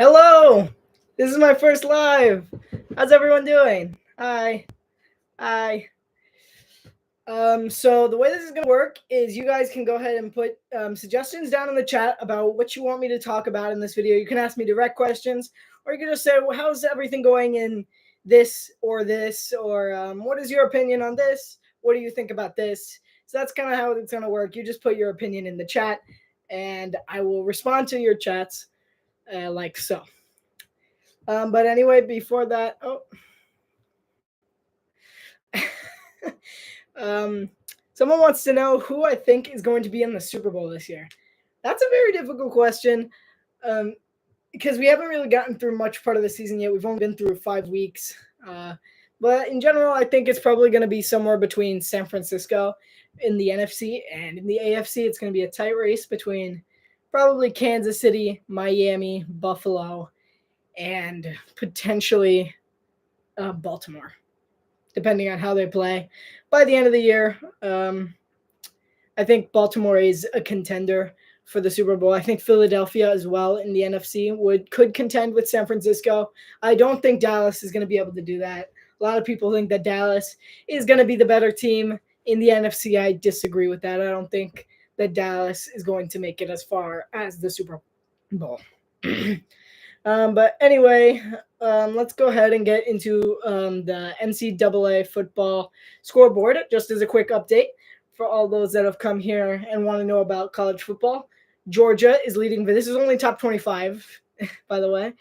Hello! This is my first live. How's everyone doing? Hi. Hi. So the way this is gonna work is you guys can go ahead and put suggestions down in the chat about what you want me to talk about in this video. You can ask me direct questions, or you can just say, well, how's everything going in this, or what is your opinion on this? What do you think about this? So that's kind of how it's gonna work. You just put your opinion in the chat, and I will respond to your chats like so. But anyway, before that, um, someone wants to know who I think is going to be in the Super Bowl this year. That's a very difficult question because we haven't really gotten through much part of the season yet. We've only been through 5 weeks. But in general, I think it's probably going to be somewhere between San Francisco in the NFC, and in the AFC, it's going to be a tight race between probably Kansas City, Miami, Buffalo, and potentially Baltimore, depending on how they play. By the end of the year, I think Baltimore is a contender for the Super Bowl. I think Philadelphia as well in the NFC could contend with San Francisco. I don't think Dallas is going to be able to do that. A lot of people think that Dallas is going to be the better team in the NFC. I disagree with that. I don't think that Dallas is going to make it as far as the Super Bowl. But anyway, let's go ahead and get into the NCAA football scoreboard. Just as a quick update for all those that have come here and want to know about college football. Georgia is leading. This is only top 25, by the way.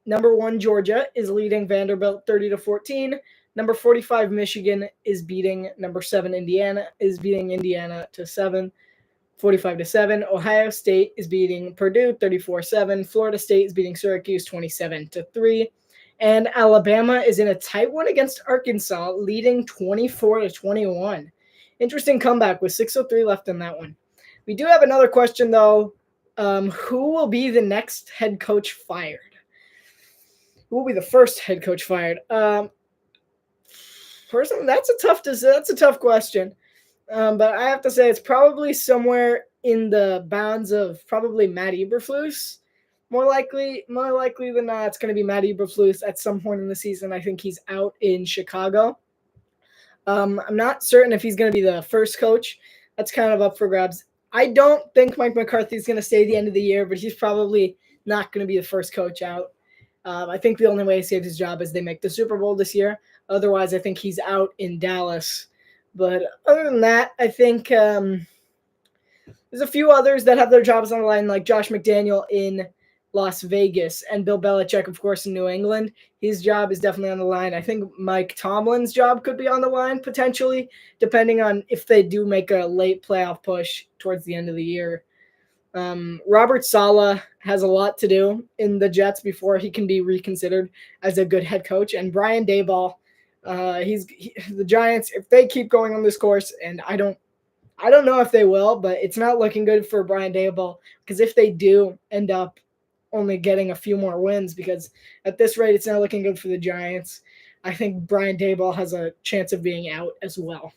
Number 1, Georgia is leading Vanderbilt 30-14. Number 45, Michigan is beating number 7, Indiana is beating Indiana to 7. 45-7. Ohio State is beating Purdue 34-7. Florida State is beating Syracuse 27-3. And Alabama is in a tight one against Arkansas, leading 24-21. Interesting comeback with 6:03 left in that one. We do have another question, though. Who will be the next head coach fired? Who will be the first head coach fired? Personally, that's a tough question. But I have to say it's probably somewhere in the bounds of probably Matt Eberflus. More likely than not, it's going to be Matt Eberflus at some point in the season. I think he's out in Chicago. I'm not certain if he's going to be the first coach. That's kind of up for grabs. I don't think Mike McCarthy is going to stay the end of the year, but he's probably not going to be the first coach out. I think the only way he saves his job is they make the Super Bowl this year. Otherwise, I think he's out in Dallas. But other than that, I think there's a few others that have their jobs on the line, like Josh McDaniel in Las Vegas and Bill Belichick, of course, in New England. His job is definitely on the line. I think Mike Tomlin's job could be on the line, potentially, depending on if they do make a late playoff push towards the end of the year. Robert Saleh has a lot to do in the Jets before he can be reconsidered as a good head coach. And Brian Daboll, the Giants, if they keep going on this course, and I don't know if they will, but it's not looking good for Brian Daboll, because if they do end up only getting a few more wins, because at this rate it's not looking good for the Giants, I think Brian Daboll has a chance of being out as well.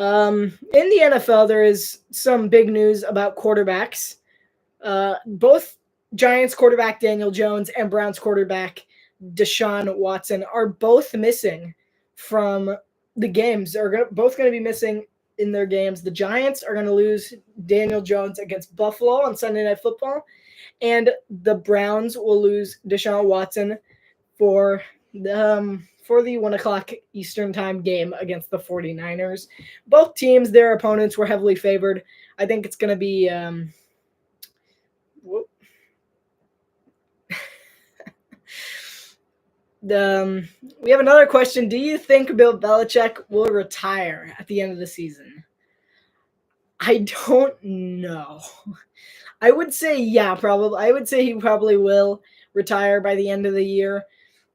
In the NFL, there is some big news about quarterbacks. Both Giants quarterback Daniel Jones and Browns quarterback Deshaun Watson are both missing from the games. They're both going to be missing in their games. The Giants are going to lose Daniel Jones against Buffalo on Sunday Night Football, and the Browns will lose Deshaun Watson for the 1 o'clock Eastern time game against the 49ers. Both teams, their opponents, were heavily favored. I think it's going to be we have another question. Do you think Bill Belichick will retire at the end of the season? I don't know. I would say yeah, probably. I would say he probably will retire by the end of the year.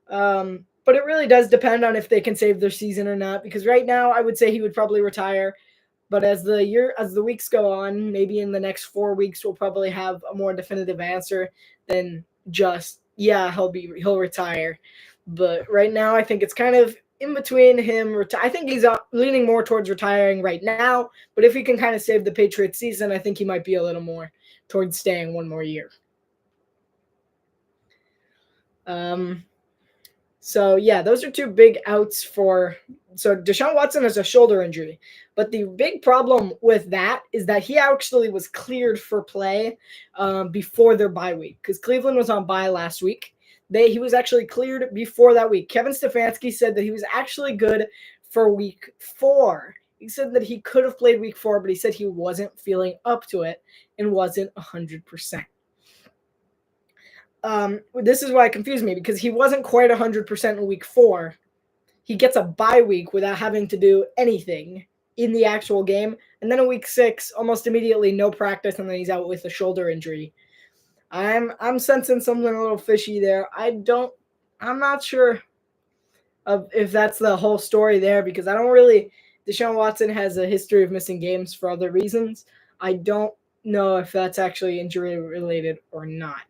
But it really does depend on if they can save their season or not, because right now I would say he would probably retire. But as the weeks go on, maybe in the next 4 weeks, we'll probably have a more definitive answer than just, yeah, he'll retire. But right now, I think it's kind of in between him. I think he's leaning more towards retiring right now. But if he can kind of save the Patriots season, I think he might be a little more towards staying one more year. So yeah, those are two big outs for. So Deshaun Watson has a shoulder injury, but the big problem with that is that he actually was cleared for play before their bye week because Cleveland was on bye last week. He was actually cleared before that week. Kevin Stefanski said that he was actually good for week 4. He said that he could have played week 4, but he said he wasn't feeling up to it and wasn't 100%. This is why it confused me because he wasn't quite 100% in week 4. He gets a bye week without having to do anything in the actual game. And then in week 6, almost immediately, no practice, and then he's out with a shoulder injury. I'm sensing something a little fishy there. I'm not sure of if that's the whole story there because Deshaun Watson has a history of missing games for other reasons. I don't know if that's actually injury related or not.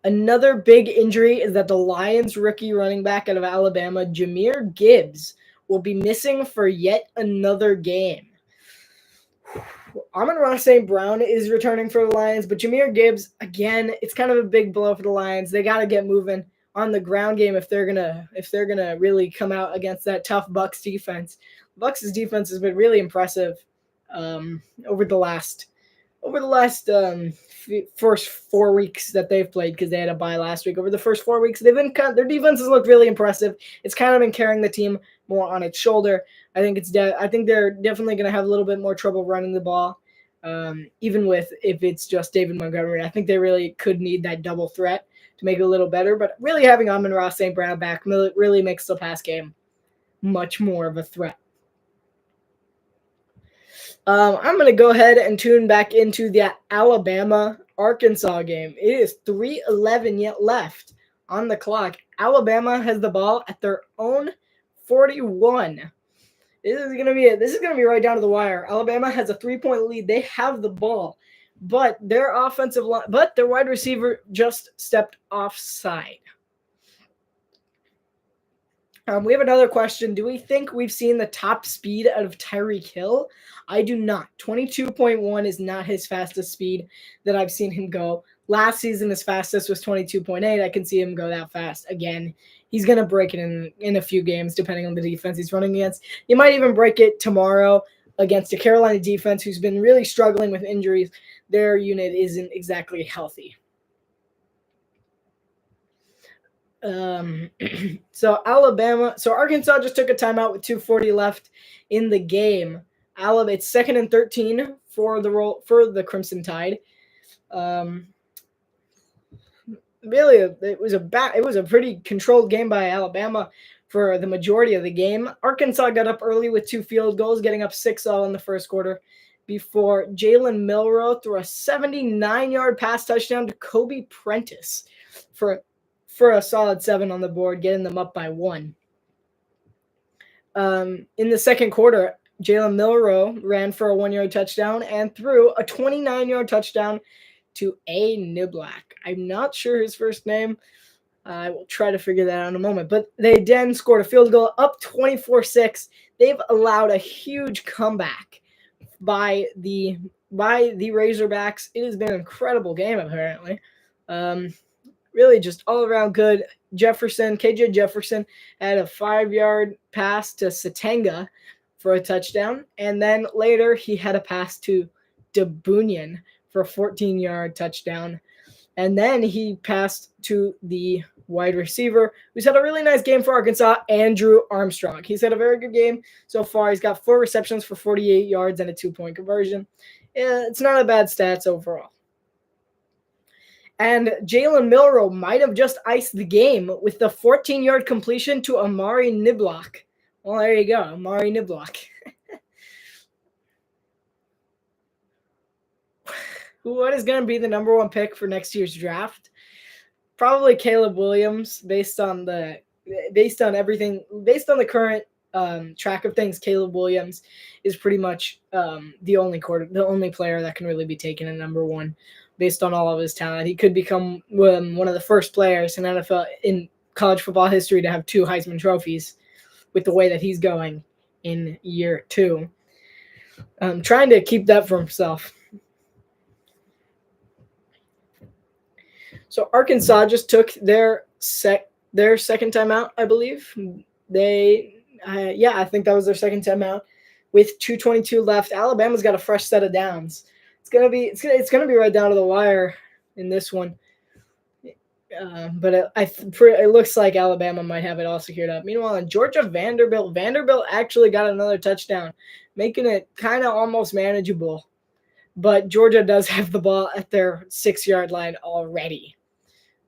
Another big injury is that the Lions rookie running back out of Alabama, Jahmyr Gibbs, will be missing for yet another game. Amon-Ra St. Brown is returning for the Lions, but Jahmyr Gibbs, again, it's kind of a big blow for the Lions. They got to get moving on the ground game if they're gonna really come out against that tough Bucs defense. Bucs' defense has been really impressive over the last first 4 weeks that they've played because they had a bye last week. Over the first 4 weeks, their defense has looked really impressive. It's kind of been carrying the team more on its shoulder. I think they're definitely going to have a little bit more trouble running the ball, even if it's just David Montgomery. I think they really could need that double threat to make it a little better. But really having Amon-Ra St. Brown back really makes the pass game much more of a threat. I'm going to go ahead and tune back into the Alabama-Arkansas game. It is 3:11 yet left on the clock. Alabama has the ball at their own 41. This is gonna be right down to the wire. Alabama has a 3-point lead. They have the ball, but their wide receiver just stepped offside. We have another question. Do we think we've seen the top speed out of Tyreek Hill? I do not. 22.1 is not his fastest speed that I've seen him go. Last season, his fastest was 22.8. I can see him go that fast again. He's going to break it in a few games, depending on the defense he's running against. He might even break it tomorrow against a Carolina defense who's been really struggling with injuries. Their unit isn't exactly healthy. So Arkansas just took a timeout with 2:40 left in the game. It's 2nd and 13 for the Crimson Tide. Really, it was a pretty controlled game by Alabama for the majority of the game. Arkansas got up early with 2 field goals, getting up 6-0 in the first quarter before Jalen Milroe threw a 79-yard pass touchdown to Kobe Prentice for a solid 7 on the board, getting them up by 1. In the second quarter, Jalen Milroe ran for a 1-yard touchdown and threw a 29-yard touchdown to A. Niblack. I'm not sure his first name. I will try to figure that out in a moment. But they then scored a field goal up 24-6. They've allowed a huge comeback by the Razorbacks. It has been an incredible game, apparently. Really just all around good. KJ Jefferson had a 5-yard pass to Satenga for a touchdown. And then later he had a pass to DeBunion for a 14-yard touchdown. And then he passed to the wide receiver, who's had a really nice game for Arkansas, Andrew Armstrong. He's had a very good game so far. He's got 4 receptions for 48 yards and a 2-point conversion. It's not a bad stats overall. And Jalen Milroe might have just iced the game with the 14-yard completion to Amari Niblack. Well, there you go, Amari Niblack. What is going to be the number 1 pick for next year's draft? Probably Caleb Williams, based on the current track of things. Caleb Williams is pretty much the only player that can really be taken at number 1. Based on all of his talent, he could become one of the first players in college football history to have 2 Heisman trophies with the way that he's going in year 2. Trying to keep that for himself. So Arkansas just took their second time out, I believe. I think that was their second time out with 2:22 left. Alabama's got a fresh set of downs. It's gonna be right down to the wire in this one. But it looks like Alabama might have it all secured up. Meanwhile, in Georgia, Vanderbilt actually got another touchdown, making it kind of almost manageable. But Georgia does have the ball at their 6-yard line already.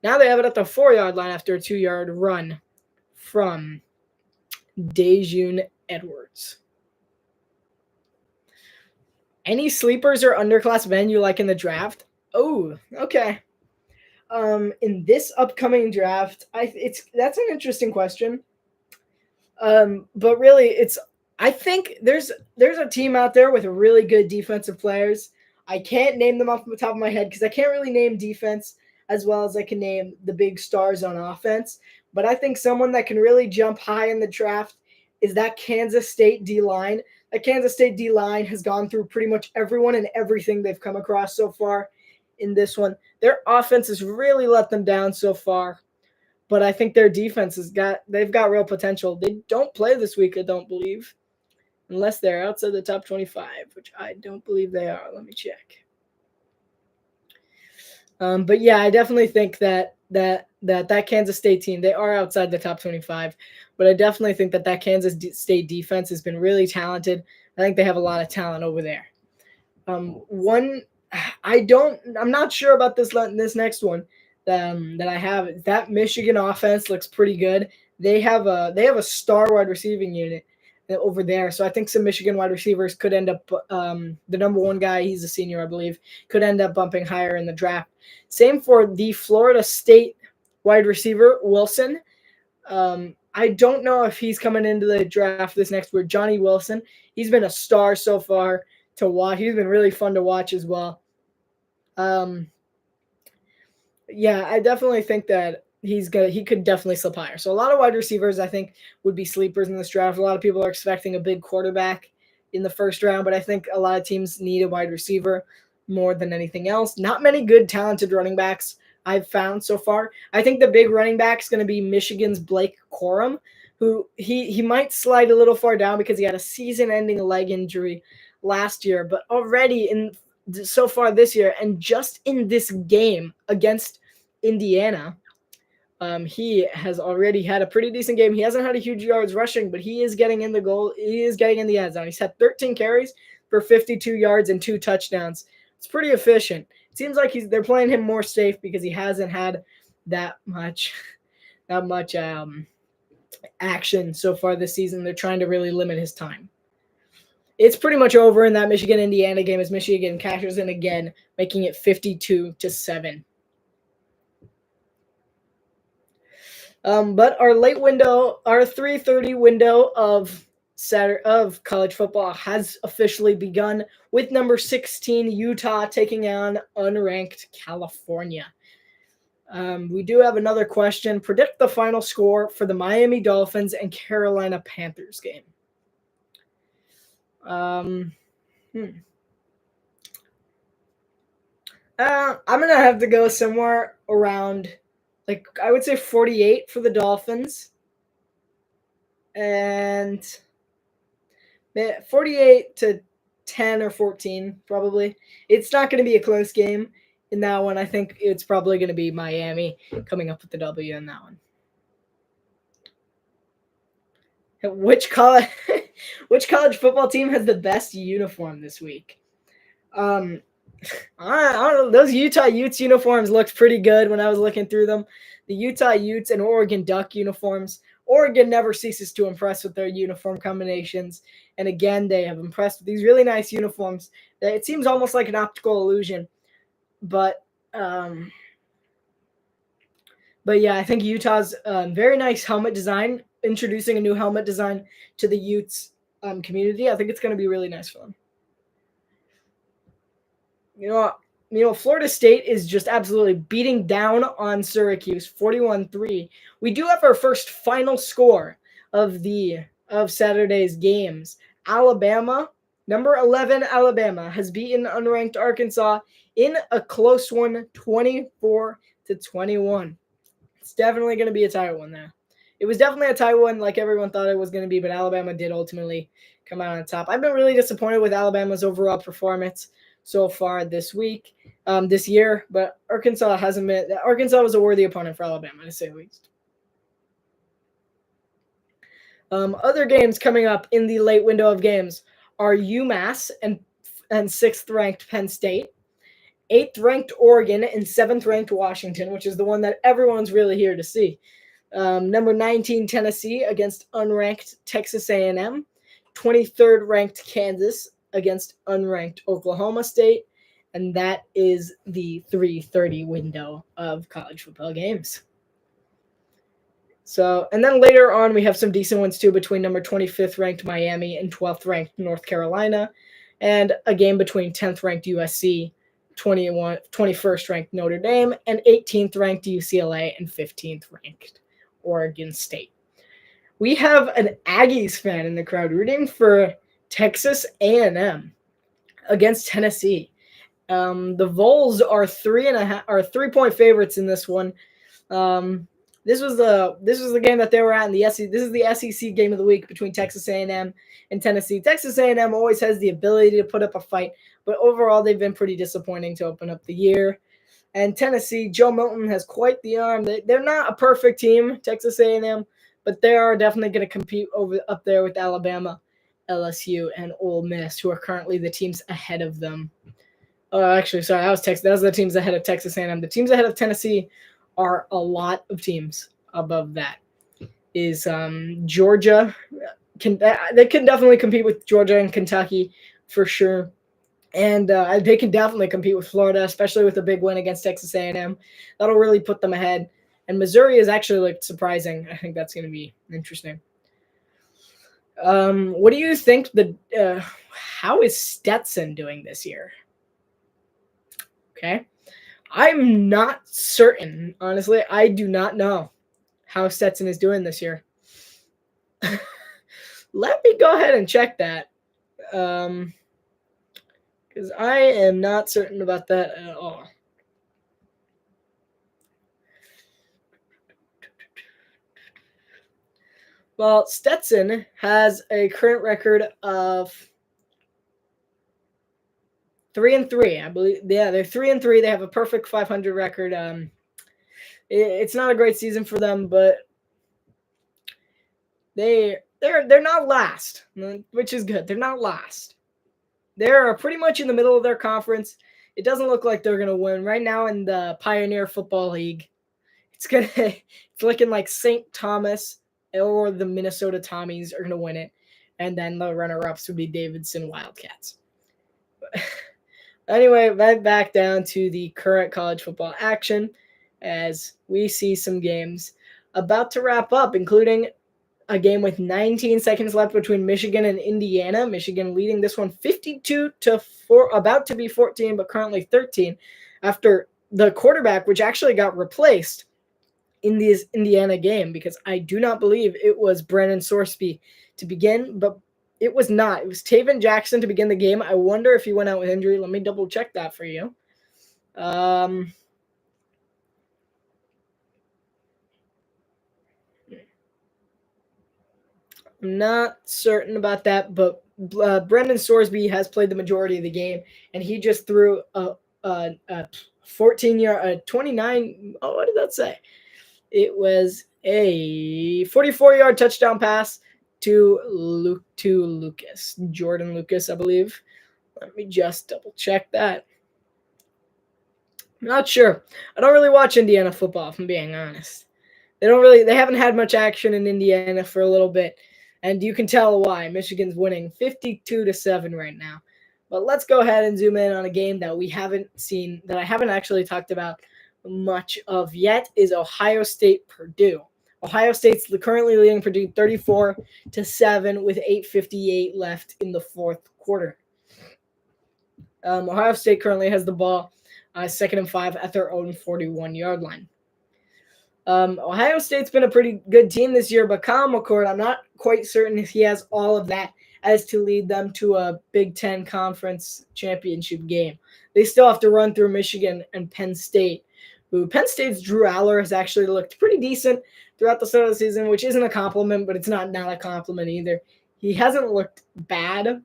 Now they have it at the 4-yard line after a 2-yard run from Dejun Edwards. Any sleepers or underclassmen you like in the draft? Oh, okay. In this upcoming draft, that's an interesting question. But really, I think there's a team out there with really good defensive players. I can't name them off the top of my head because I can't really name defense as well as I can name the big stars on offense. But I think someone that can really jump high in the draft is that Kansas State D-line. That Kansas State D-line has gone through pretty much everyone and everything they've come across so far in this one. Their offense has really let them down so far. But I think their defense they've got real potential. They don't play this week, I don't believe. Unless they're outside the top 25, which I don't believe they are. Let me check. But yeah, I definitely think that Kansas State team, they are outside the top 25. But I definitely think that Kansas State defense has been really talented. I think they have a lot of talent over there. I'm not sure about this next one that I have. That Michigan offense looks pretty good. They have a star wide receiving unit over there. So I think some Michigan wide receivers could end up, the number 1 guy, he's a senior, I believe, could end up bumping higher in the draft. Same for the Florida State wide receiver, Wilson. I don't know if he's coming into the draft this next year. Johnny Wilson, he's been a star so far to watch. He's been really fun to watch as well. Yeah, I definitely think that he could definitely slip higher. So a lot of wide receivers, I think, would be sleepers in this draft. A lot of people are expecting a big quarterback in the first round, but I think a lot of teams need a wide receiver more than anything else. Not many good, talented running backs I've found so far. I think the big running back is going to be Michigan's Blake Corum, who he might slide a little far down because he had a season-ending leg injury last year, but already so far this year and just in this game against Indiana, he has already had a pretty decent game. He hasn't had a huge yards rushing, but he is getting in the goal. He is getting in the end zone. He's had 13 carries for 52 yards and 2 touchdowns. It's pretty efficient. It seems like they're playing him more safe because he hasn't had that much action so far this season. They're trying to really limit his time. It's pretty much over in that Michigan-Indiana game as Michigan cashes in again, making it 52-7. But our late window, our 3:30 window of college football has officially begun with number 16 Utah taking on unranked California. We do have another question. Predict the final score for the Miami Dolphins and Carolina Panthers game. I'm gonna have to go somewhere around, like, I would say 48 for the Dolphins, and 48-10 or 14 probably. It's not going to be a close game in that one. I think it's probably going to be Miami coming up with the W in that one. Which college football team has the best uniform this week? I don't know. Those Utah Utes uniforms looked pretty good when I was looking through them. The Utah Utes and Oregon Duck uniforms. Oregon never ceases to impress with their uniform combinations. And again, they have impressed with these really nice uniforms. It seems almost like an optical illusion. But yeah, I think Utah's very nice helmet design, introducing a new helmet design to the Utes community. I think it's going to be really nice for them. You know what? Florida State is just absolutely beating down on Syracuse 41-3. We do have our first final score of Saturday's games. Number 11 Alabama has beaten unranked Arkansas in a close one, 24-21. It's definitely going to be a tight one now. It was definitely a tight one like everyone thought it was going to be, but Alabama did ultimately come out on top. I've been really disappointed with Alabama's overall performance so far this year, but Arkansas hasn't been. Arkansas was a worthy opponent for Alabama, to say the least. Other games coming up in the late window of games are UMass and 6th-ranked Penn State, 8th-ranked Oregon, and 7th-ranked Washington, which is the one that everyone's really here to see. Number 19 Tennessee against unranked Texas A&M, 23rd ranked Kansas against unranked Oklahoma State, and that is the 3:30 window of college football games. So, and then later on, we have some decent ones too between number 25th ranked Miami and 12th ranked North Carolina, and a game between 10th ranked USC, 21st ranked Notre Dame, and 18th ranked UCLA and 15th ranked Oregon State. We have an Aggies fan in the crowd rooting for Texas A&M against Tennessee. The Vols are 3-point favorites in this one. This was the game that they were at in the SEC. This is the SEC game of the week between Texas A&M and Tennessee. Texas A&M always has the ability to put up a fight, but overall they've been pretty disappointing to open up the year. And Tennessee, Joe Milton has quite the arm. They're not a perfect team, Texas A&M, but they are definitely going to compete up there with Alabama, LSU, and Ole Miss, who are currently the teams ahead of them. Actually, sorry, that was the teams ahead of Texas A&M. The teams ahead of Tennessee are a lot of teams above that. Is Georgia? They can definitely compete with Georgia and Kentucky for sure, and they can definitely compete with Florida, especially with a big win against Texas A&M. That'll really put them ahead. And Missouri is actually surprising. I think that's going to be interesting. What do you think? How is Stetson doing this year? Okay. I'm not certain. Honestly, I do not know how Stetson is doing this year. Let me go ahead and check that. Because I am not certain about that at all. Well, Stetson has a current record of 3-3, I believe. Yeah, they're 3-3. They have a perfect 500 record. It's not a great season for them, but they're not last, which is good. They're not last. They're pretty much in the middle of their conference. It doesn't look like they're gonna win right now in the Pioneer Football League. It's looking like St. Thomas or the Minnesota Tommies are gonna win it, and then the runner-ups would be Davidson Wildcats. Anyway, right back down to the current college football action as we see some games about to wrap up, including a game with 19 seconds left between Michigan and Indiana. Michigan leading this one 52-4, about to be 14, but currently 13 after the quarterback, which actually got replaced in this Indiana game because I do not believe it was Brennan Sorsby to begin, but it was not. It was Taven Jackson to begin the game. I wonder if he went out with injury. Let me double check that for you. I'm not certain about that, but Brendan Sorsby has played the majority of the game, and he just threw a 14-yard, a 29. Oh, what did that say? It was a 44-yard touchdown pass to Jordan Lucas, I believe. Let me just double check that. I'm not sure. I don't really watch Indiana football, if I'm being honest. They haven't had much action in Indiana for a little bit, and you can tell why. Michigan's winning 52-7 right now. But let's go ahead and zoom in on a game that we haven't seen, that I haven't actually talked about much of yet, is Ohio State-Purdue. Ohio State's currently leading Purdue 34-7 with 8:58 left in the fourth quarter. Ohio State currently has the ball 2nd and 5 at their own 41-yard line. Ohio State's been a pretty good team this year, but Kyle McCord, I'm not quite certain if he has all of that as to lead them to a Big Ten Conference championship game. They still have to run through Michigan and Penn State, who Penn State's Drew Aller has actually looked pretty decent throughout the start of the season, which isn't a compliment, but it's not a compliment either. He hasn't looked bad,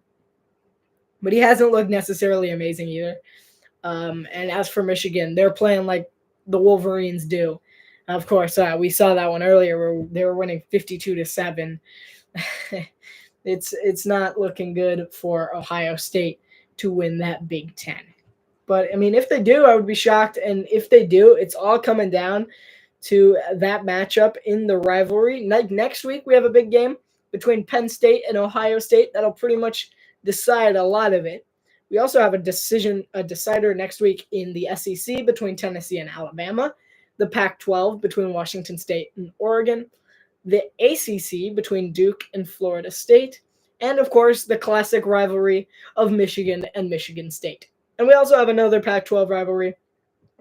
but he hasn't looked necessarily amazing either. And as for Michigan, they're playing like the Wolverines do. Of course, we saw that one earlier where they were winning 52-7. It's not looking good for Ohio State to win that Big Ten. But, I mean, if they do, I would be shocked. And if they do, it's all coming down to that matchup in the rivalry. Next week, we have a big game between Penn State and Ohio State. That'll pretty much decide a lot of it. We also have a decider next week in the SEC between Tennessee and Alabama, the Pac-12 between Washington State and Oregon, the ACC between Duke and Florida State, and, of course, the classic rivalry of Michigan and Michigan State. And we also have another Pac-12 rivalry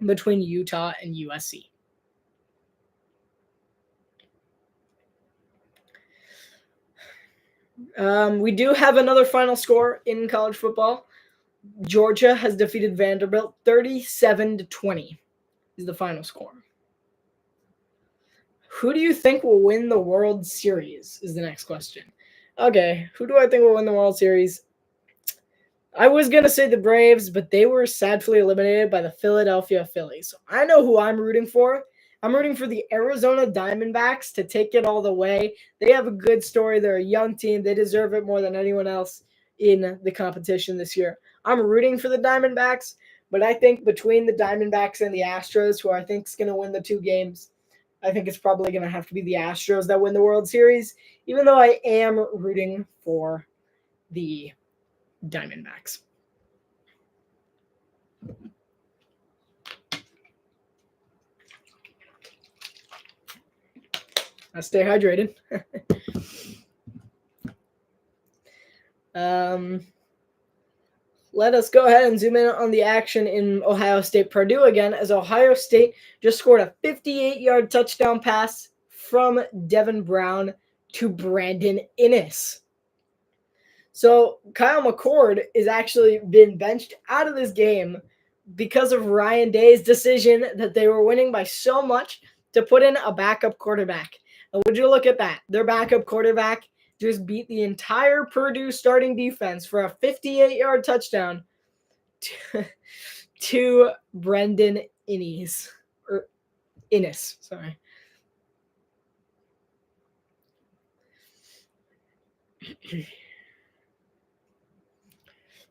between Utah and USC. We do have another final score in college football. Georgia has defeated Vanderbilt 37-20 is the final score. Who do you think will win the World Series is the next question. Okay, who do I think will win the World Series? I was going to say the Braves, but they were sadly eliminated by the Philadelphia Phillies. So I know who I'm rooting for. I'm rooting for the Arizona Diamondbacks to take it all the way. They have a good story. They're a young team. They deserve it more than anyone else in the competition this year. I'm rooting for the Diamondbacks, but I think between the Diamondbacks and the Astros, who I think is going to win the two games, I think it's probably going to have to be the Astros that win the World Series, even though I am rooting for the Diamondbacks. I stay hydrated. Let us go ahead and zoom in on the action in Ohio State Purdue again, as Ohio State just scored a 58-yard touchdown pass from Devin Brown to Brandon Inniss. So Kyle McCord has actually been benched out of this game because of Ryan Day's decision that they were winning by so much to put in a backup quarterback. And would you look at that? Their backup quarterback just beat the entire Purdue starting defense for a 58-yard touchdown to Brendan Inniss. Or Inniss, sorry.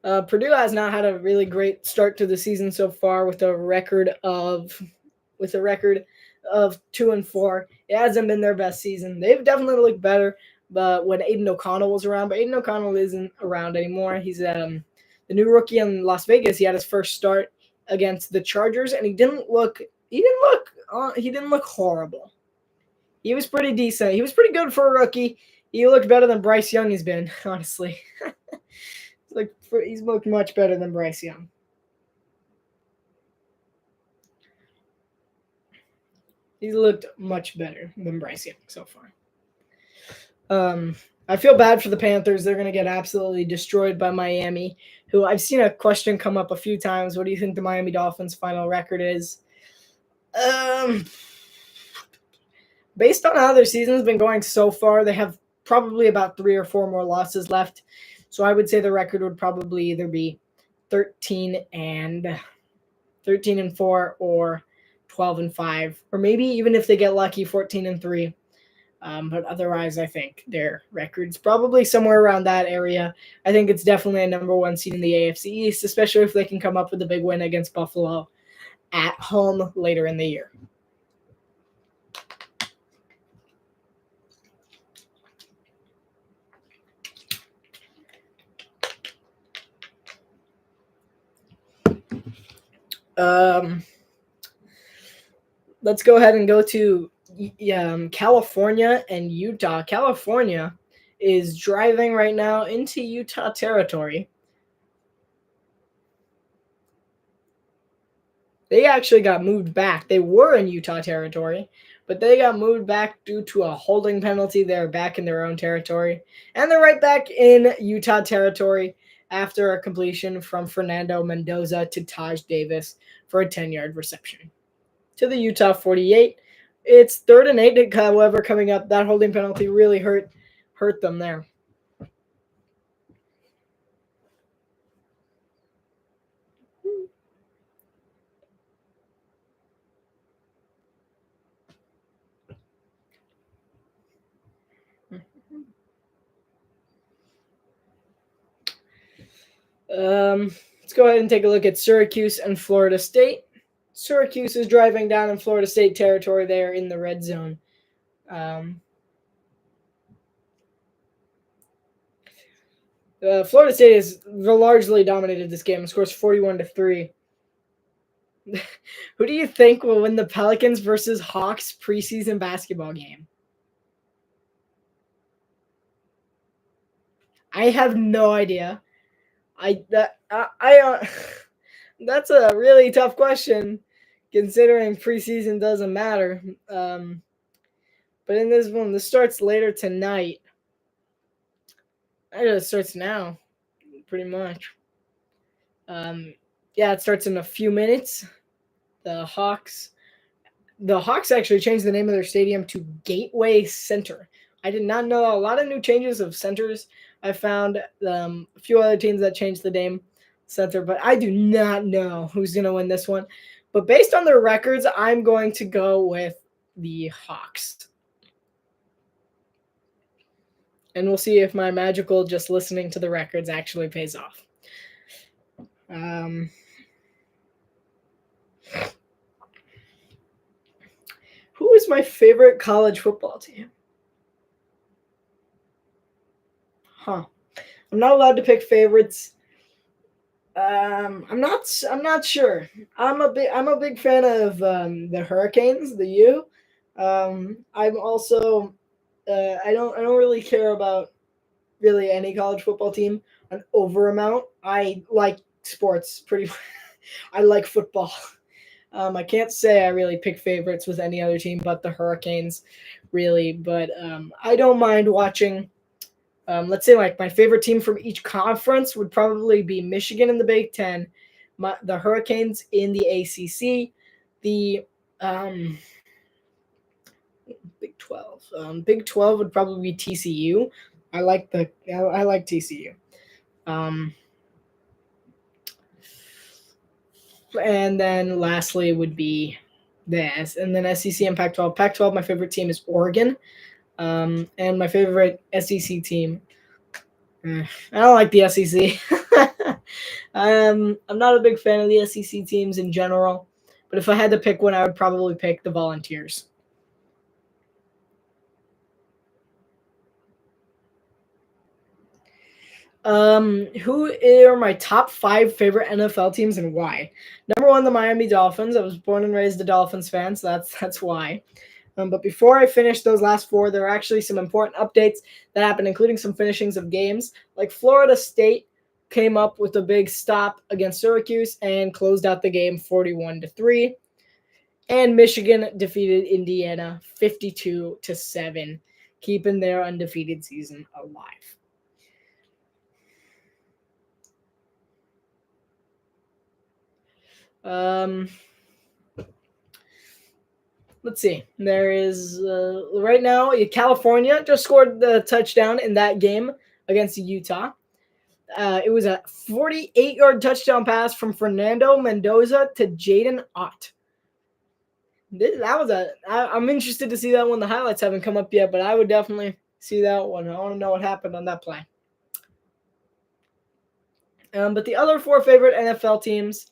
Purdue has not had a really great start to the season so far with a record of 2-4. It hasn't been their best season. They've definitely looked better, but when Aiden O'Connell was around, but Aiden O'Connell isn't around anymore. He's the new rookie in Las Vegas. He had his first start against the Chargers, and he didn't look horrible. He was pretty decent. He was pretty good for a rookie. He looked better than Bryce Young has been, honestly. He's looked much better than Bryce Young. He's looked much better than Bryce Young so far. I feel bad for the Panthers. They're going to get absolutely destroyed by Miami, who I've seen a question come up a few times. What do you think the Miami Dolphins' final record is? Based on how their season's been going so far, they have probably about 3 or 4 more losses left. So I would say the record would probably either be 13-4 or 12-5, or maybe even if they get lucky, 14-3. But otherwise, I think their record's probably somewhere around that area. I think it's definitely a number 1 seed in the AFC East, especially if they can come up with a big win against Buffalo at home later in the year. Let's go ahead and go to California and Utah. California is driving right now into Utah territory. They actually got moved back. They were in Utah territory, but they got moved back due to a holding penalty. They're back in their own territory, and they're right back in Utah territory after a completion from Fernando Mendoza to Taj Davis for a 10-yard reception. To the Utah 48, it's 3rd and 8, however, coming up. That holding penalty really hurt them there. Let's go ahead and take a look at Syracuse and Florida State. Syracuse is driving down in Florida State territory there in the red zone. Florida State has largely dominated this game. It scores 41-3. Who do you think will win the Pelicans versus Hawks preseason basketball game? I have no idea. That's a really tough question, considering preseason doesn't matter. But in this one, this starts later tonight. It starts now, pretty much. Yeah, it starts in a few minutes. The Hawks actually changed the name of their stadium to Gateway Center. I did not know. A lot of new changes of centers. I found a few other teams that changed the name center, but I do not know who's going to win this one. But based on their records, I'm going to go with the Hawks. And we'll see if my magical just listening to the records actually pays off. Who is my favorite college football team? I'm not allowed to pick favorites. I'm not sure. I'm a big fan of the Hurricanes, the U. I'm also I don't really care about really any college football team an over amount. I like sports pretty much. I like football. I can't say I really pick favorites with any other team but the Hurricanes, really. But I don't mind watching. Let's say like my favorite team from each conference would probably be Michigan in the Big Ten, the Hurricanes in the ACC, the Big 12. Big 12 would probably be TCU. I like TCU. And then lastly would be and then SEC and Pac-12. Pac-12, my favorite team is Oregon. And my favorite SEC team, I don't like the SEC. I'm not a big fan of the SEC teams in general, but if I had to pick one, I would probably pick the Volunteers. Who are my top 5 favorite NFL teams and why? Number 1, the Miami Dolphins. I was born and raised a Dolphins fan, so that's why. But before I finish those last 4, there are actually some important updates that happened, including some finishings of games. Like Florida State came up with a big stop against Syracuse and closed out the game 41-3. And Michigan defeated Indiana 52-7, keeping their undefeated season alive. Let's see. There is right now California just scored the touchdown in that game against Utah. It was a 48-yard touchdown pass from Fernando Mendoza to Jaden Ott. I'm interested to see that one. The highlights haven't come up yet, but I would definitely see that one. I want to know what happened on that play. But the other 4 favorite NFL teams,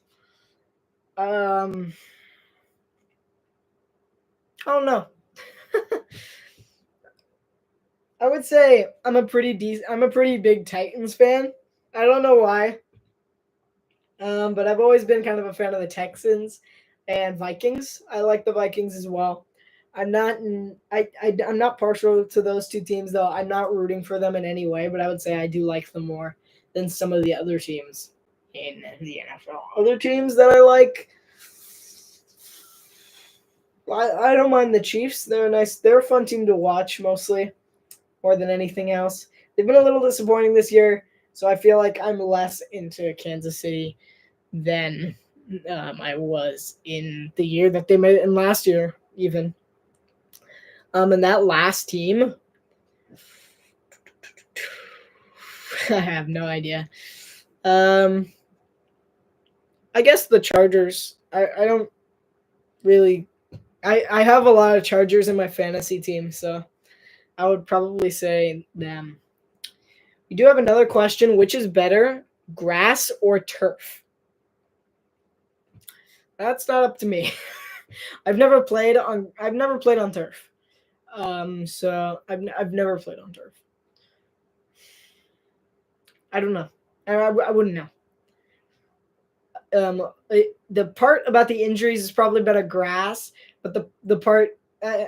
I don't know. I would say I'm a pretty big Titans fan. I don't know why. But I've always been kind of a fan of the Texans and Vikings. I like the Vikings as well. I'm not partial to those 2 teams though. I'm not rooting for them in any way, but I would say I do like them more than some of the other teams in the NFL. Other teams that I like, I don't mind the Chiefs. They're nice. They're a fun team to watch mostly, more than anything else. They've been a little disappointing this year, so I feel like I'm less into Kansas City than I was in the year that they made it in last year, even. And that last team, I have no idea. I guess the Chargers. I don't really. I have a lot of Chargers in my fantasy team, so I would probably say them. We do have another question. Which is better, grass or turf? That's not up to me. I've never played on turf. So I've never played on turf. I don't know. I wouldn't know. The part about the injuries is probably better grass, but the part I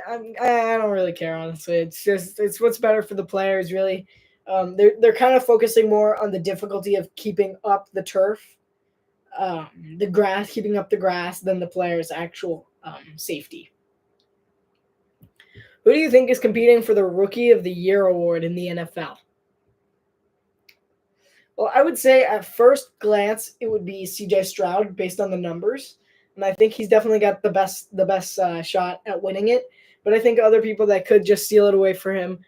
don't really care, honestly. It's what's better for the players, really. They're kind of focusing more on the difficulty of keeping up the turf, the grass, keeping up the grass, than the players' actual safety. Who do you think is competing for the Rookie of the Year award in the NFL? Well, I would say at first glance it would be C.J. Stroud based on the numbers, and I think he's definitely got the best shot at winning it. But I think other people that could just steal it away from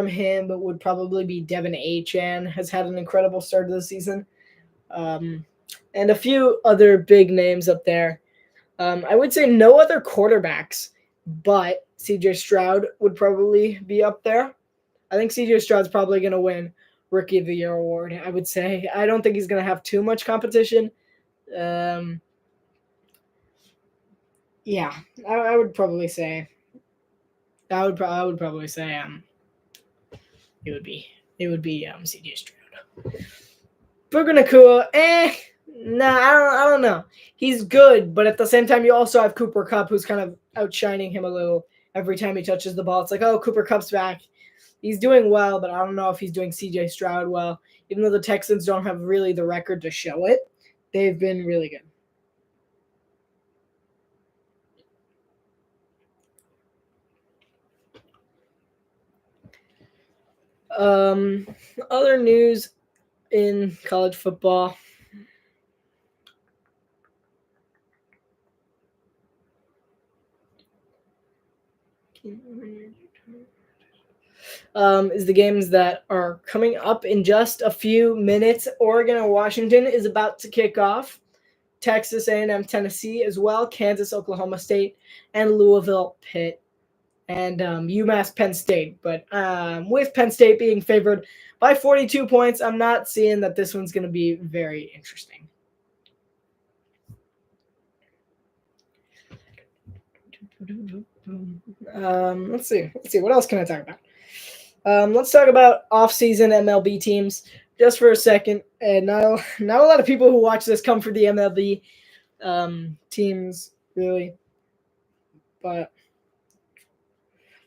him would probably be Devin Achan. Has had an incredible start to the season, um, and a few other big names up there. I would say no other quarterbacks, but C.J. Stroud would probably be up there. I think C.J. Stroud's probably going to win Rookie of the Year award. I would say I don't think he's going to have too much competition. Um, yeah, I would probably say I would probably say it would be C.J. Stroud. Puka Nacua, nah, I don't know. He's good, but at the same time, you also have Cooper Kupp, who's kind of outshining him a little every time he touches the ball. It's like, oh, Cooper Kupp's back. He's doing well, but I don't know if he's doing C.J. Stroud well. Even though the Texans don't have really the record to show it, they've been really good. Um, Other news in college football. Is the games that are coming up in just a few minutes. Oregon and Washington is about to kick off. Texas A&M, Tennessee as well. Kansas, Oklahoma State, and Louisville, Pitt, and UMass, Penn State. But with Penn State being favored by 42 points, I'm not seeing that this one's going to be very interesting. Let's see. What else can I talk about? Let's talk about off-season MLB teams just for a second. And not a lot of people who watch this come for the MLB teams, really. But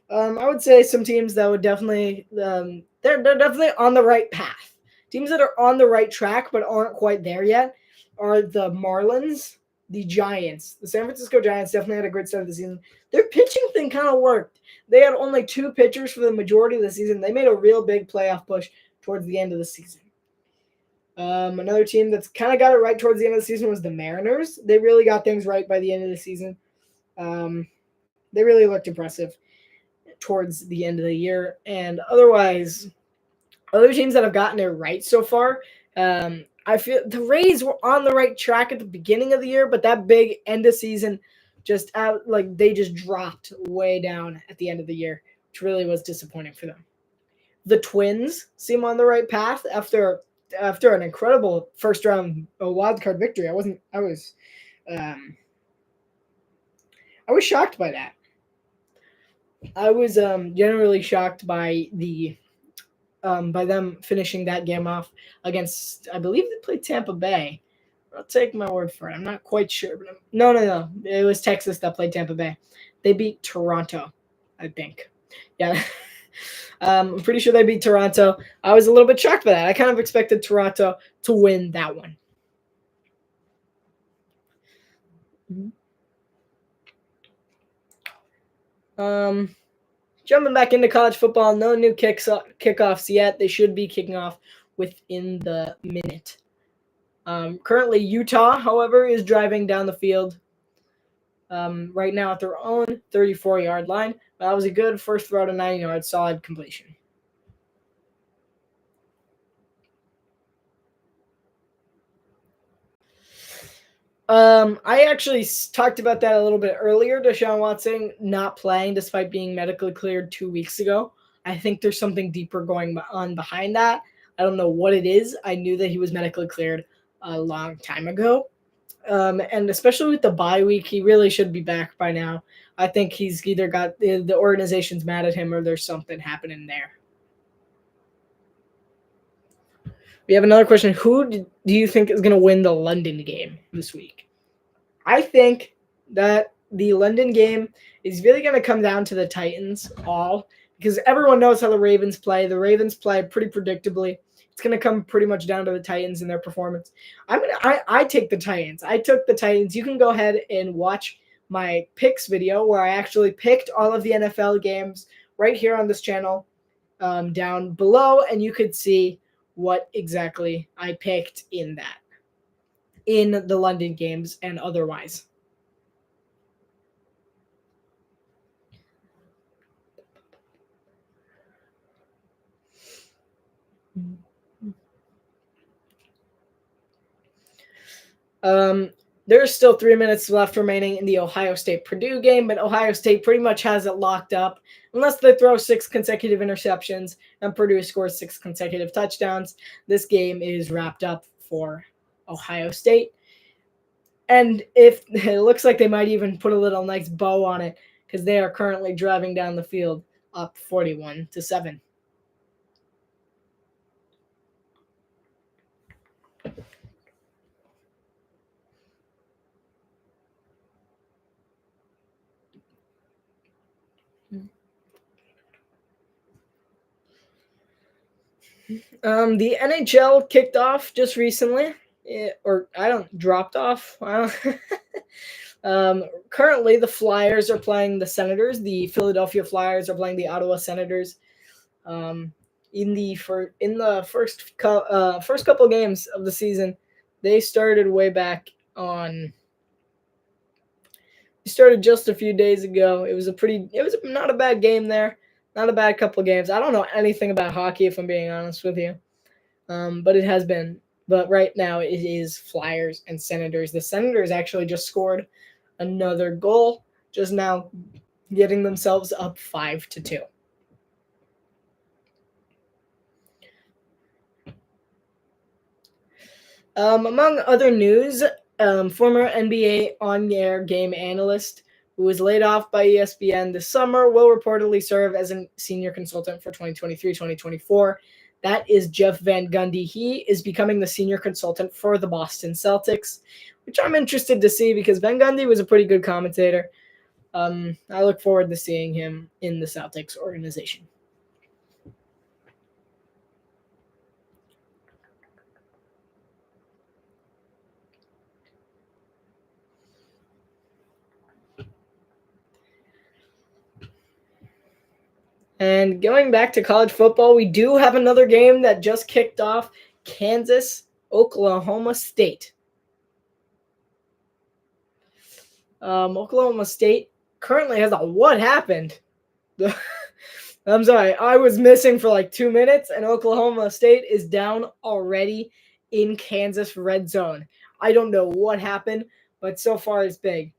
I would say some teams that would definitely they're definitely on the right path. Teams that are on the right track but aren't quite there yet are the Marlins, the Giants. The San Francisco Giants definitely had a great start of the season. Their pitching thing kind of worked. They had only two pitchers for the majority of the season. They made a real big playoff push towards the end of the season. Another team that's kind of got it right towards the end of the season was the Mariners. They really got things right by the end of the season. They really looked impressive towards the end of the year. And otherwise, other teams that have gotten it right so far, I feel the Rays were on the right track at the beginning of the year, but that big end of season they just dropped way down at the end of the year, which really was disappointing for them. The Twins seem on the right path after an incredible first round wild card victory. I was shocked by that. I was generally shocked by by them finishing that game off against, I believe they played Tampa Bay. I'll take my word for it. I'm not quite sure, but no. It was Texas that played Tampa Bay. They beat Toronto, I think. Yeah. I'm pretty sure they beat Toronto. I was a little bit shocked by that. I kind of expected Toronto to win that one. Jumping back into college football, no new kickoffs yet. They should be kicking off within the minute. Currently, Utah, however, is driving down the field right now at their own 34-yard line. That was a good first throw to 9 yards, solid completion. I actually talked about that a little bit earlier. Deshaun Watson not playing despite being medically cleared 2 weeks ago. I think there's something deeper going on behind that. I don't know what it is. I knew that he was medically cleared a long time ago. And especially with the bye week, he really should be back by now. I think he's either got the organization's mad at him or there's something happening there. We have another question. Who do you think is going to win the London game this week? I think that the London game is really going to come down to the Titans all because everyone knows how the Ravens play. The Ravens play pretty predictably. It's going to come pretty much down to the Titans and their performance. I take the Titans. I took the Titans. You can go ahead and watch my picks video where I actually picked all of the NFL games right here on this channel down below, and you could see what exactly I picked in the London games and otherwise. There's still 3 minutes left remaining in the Ohio State-Purdue game, but Ohio State pretty much has it locked up. Unless they throw 6 consecutive interceptions and Purdue scores 6 consecutive touchdowns, this game is wrapped up for Ohio State. And if it looks like they might even put a little nice bow on it because they are currently driving down the field up 41-7. The NHL kicked off just recently, dropped off. Currently, the Flyers are playing the Senators. The Philadelphia Flyers are playing the Ottawa Senators. In the first couple of games of the season, they started way back on. We started just a few days ago. It was not a bad game there. Not a bad couple of games. I don't know anything about hockey, if I'm being honest with you. But it has been. But right now it is Flyers and Senators. The Senators actually just scored another goal, just now getting themselves up 5-2. Among other news, former NBA on-air game analyst who was laid off by ESPN this summer will reportedly serve as a senior consultant for 2023-2024. That is Jeff Van Gundy. He is becoming the senior consultant for the Boston Celtics, which I'm interested to see because Van Gundy was a pretty good commentator. I look forward to seeing him in the Celtics organization. And going back to college football, we do have another game that just kicked off. Kansas, Oklahoma State. Oklahoma State currently has a what happened? I'm sorry, I was missing for like 2 minutes, and Oklahoma State is down already in Kansas red zone. I don't know what happened, but so far it's big.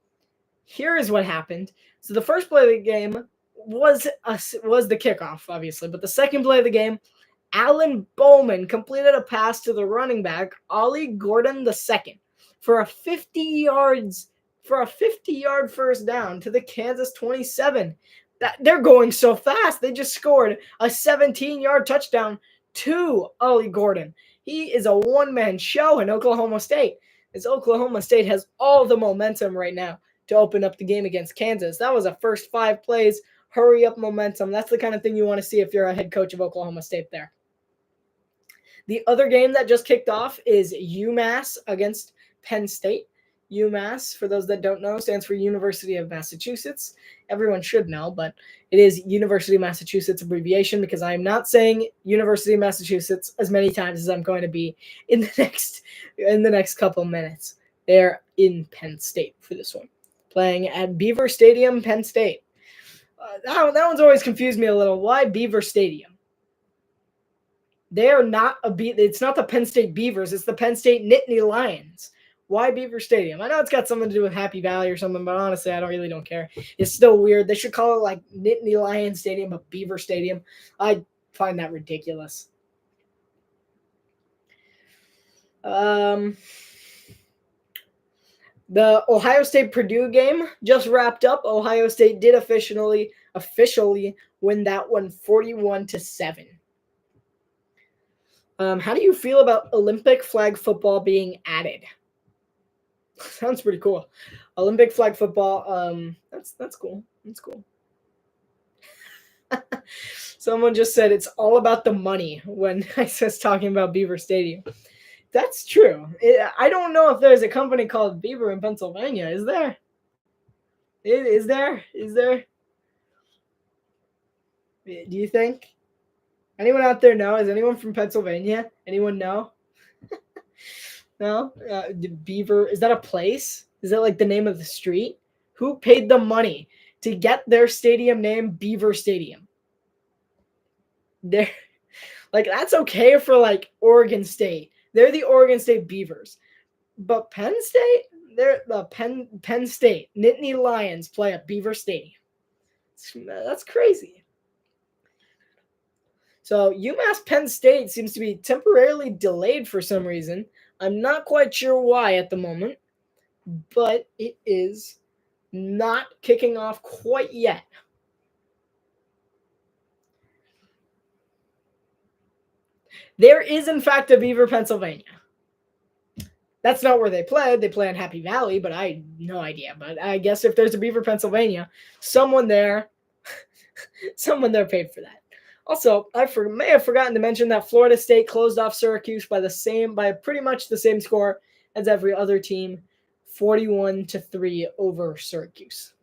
Here is what happened. So the first play of the game was the kickoff, obviously, but the second play of the game, Alan Bowman completed a pass to the running back, Ollie Gordon II, for a 50-yard first down to the Kansas 27. They're going so fast. They just scored a 17-yard touchdown to Ollie Gordon. He is a one-man show in Oklahoma State, as Oklahoma State has all the momentum right now to open up the game against Kansas. That was a first 5 plays, hurry up momentum. That's the kind of thing you want to see if you're a head coach of Oklahoma State there. The other game that just kicked off is UMass against Penn State. UMass, for those that don't know, stands for University of Massachusetts. Everyone should know, but it is University of Massachusetts abbreviation because I am not saying University of Massachusetts as many times as I'm going to be in the next couple minutes. They're in Penn State for this one, playing at Beaver Stadium, Penn State. That one's always confused me a little. Why Beaver Stadium? They are not it's not the Penn State Beavers, it's the Penn State Nittany Lions. Why Beaver Stadium? I know it's got something to do with Happy Valley or something, but honestly, I don't care. It's still weird. They should call it like Nittany Lions Stadium, but Beaver Stadium. I find that ridiculous. The Ohio State-Purdue game just wrapped up. Ohio State did officially win that one 41-7. How do you feel about Olympic flag football being added? Sounds pretty cool. Olympic flag football. That's cool. That's cool. Someone just said it's all about the money when I was talking about Beaver Stadium. That's true. I don't know if there's a company called Beaver in Pennsylvania. Is there? Is there? Do you think? Anyone out there know? Is anyone from Pennsylvania? Anyone know? No? Beaver, is that a place? Is that like the name of the street? Who paid the money to get their stadium name Beaver Stadium? They're like, that's okay for like Oregon State. They're the Oregon State Beavers. But Penn State, they're the Penn State Nittany Lions play at Beaver Stadium. That's crazy. So UMass Penn State seems to be temporarily delayed for some reason. I'm not quite sure why at the moment, but it is not kicking off quite yet. There is, in fact, a Beaver, Pennsylvania. That's not where they play. They play in Happy Valley, but I had no idea. But I guess if there's a Beaver, Pennsylvania, someone there paid for that. Also, I may have forgotten to mention that Florida State closed off Syracuse by pretty much the same score as every other team, 41-3 over Syracuse.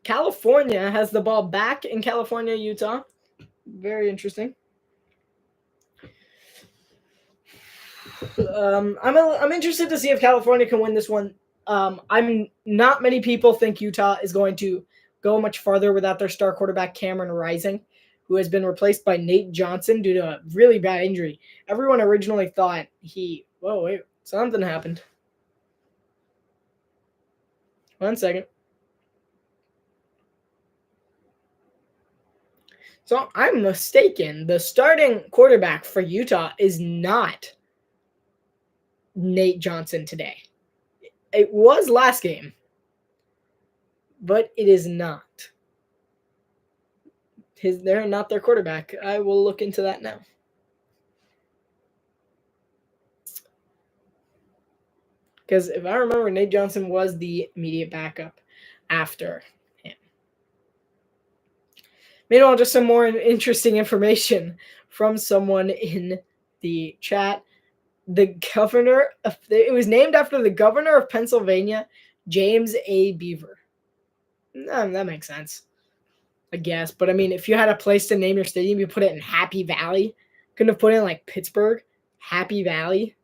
California has the ball back in California, Utah. Very interesting. I'm interested to see if California can win this one. I'm not many people think Utah is going to go much farther without their star quarterback Cameron Rising, who has been replaced by Nate Johnson due to a really bad injury. Everyone originally thought something happened. 1 second. So I'm mistaken. The starting quarterback for Utah is not Nate Johnson today. It was last game, but it is not. They're not their quarterback. I will look into that now. Because if I remember, Nate Johnson was the immediate backup after him. Meanwhile, just some more interesting information from someone in the chat. It was named after the governor of Pennsylvania, James A. Beaver. That makes sense, I guess. But I mean, if you had a place to name your stadium, you put it in Happy Valley. Couldn't have put it in like Pittsburgh, Happy Valley.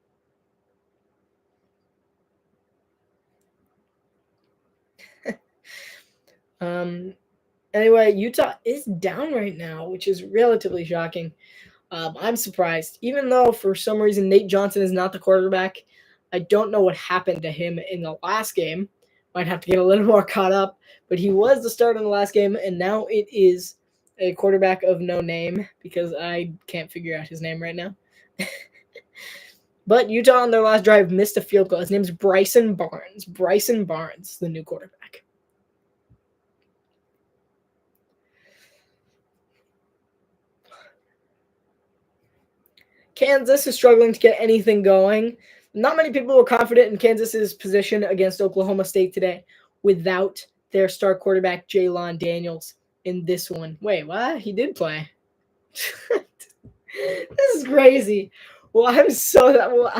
Anyway, Utah is down right now, which is relatively shocking. I'm surprised. Even though for some reason Nate Johnson is not the quarterback, I don't know what happened to him in the last game. Might have to get a little more caught up. But he was the starter in the last game, and now it is a quarterback of no name because I can't figure out his name right now. But Utah on their last drive missed a field goal. His name's Bryson Barnes. Bryson Barnes, the new quarterback. Kansas is struggling to get anything going. Not many people were confident in Kansas's position against Oklahoma State today without their star quarterback, Jalon Daniels. in this one. Wait, what? He did play. This is crazy. Well, I'm so that. Well,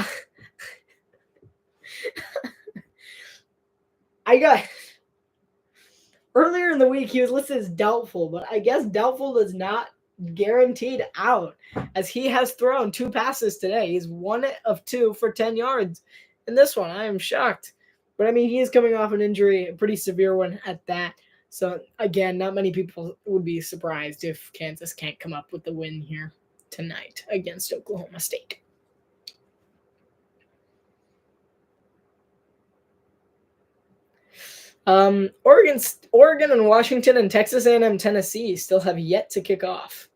I got earlier in the week he was listed as doubtful, but I guess doubtful is not guaranteed out, as he has thrown 2 passes today. He's 1 of 2 for 10 yards in this one. I am shocked. But I mean, he is coming off an injury, a pretty severe one at that. So again, not many people would be surprised if Kansas can't come up with the win here tonight against Oklahoma State. Oregon and Washington and Texas A&M Tennessee still have yet to kick off